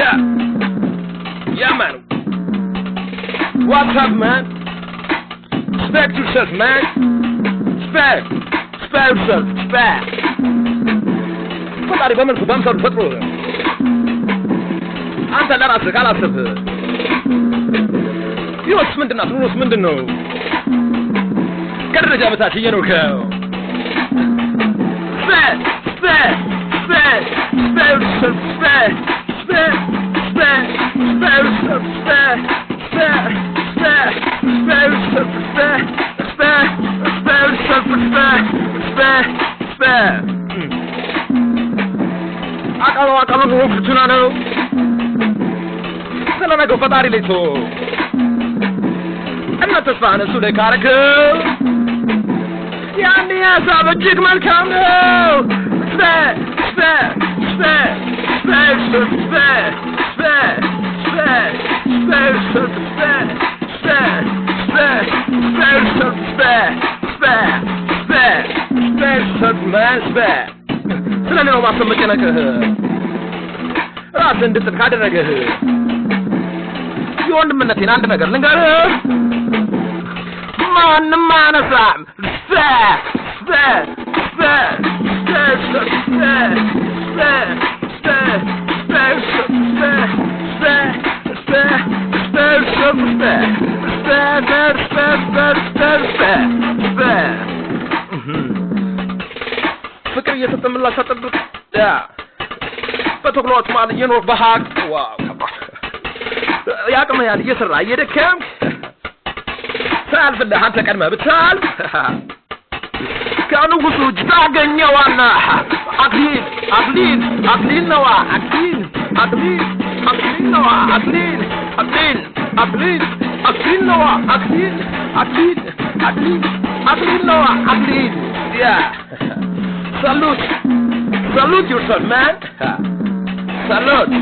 Yeah. Yeah, man. What's up, man? Respect yourself, man. Respect yourself. Respect. ፈጣሪ በመልኩ በምሳሉ ፈጥሮ አንተ ለራስህ ካላሰብህ ህይወትስ ምንድን ናት? ኑሮስ ምንድን ነው? ከደረጃ በታች እየኖርከው አቃሎ ነው ፍቱና ነው ስለነገው ፈጣሪ ላይ ተው እና ተስፋህን እሱ ላይ ካረከው ያኔ ሀሳብ እጅግ መልካም ነው። ስለኔ ነው ማስመጨነቅህ ራስህ እንድትል ካደረገህ የወንድምነቴን አንድ ነገር ልንገርህ ማንም አያነሳም ፍቅር እየተጠመላሽ አጠብቅ በተኩላዎች መሃል እየኖርክ በሀቅ ያቅምህ ያህል እየሰራ እየደከምክ ሳያልፍልህ አንተ ቀድመህ ብታልፍ ከንጉሱ እጅ ታገኘዋለህ። አክሊል ነዋ Yeah. Salute yourself, man. Salute.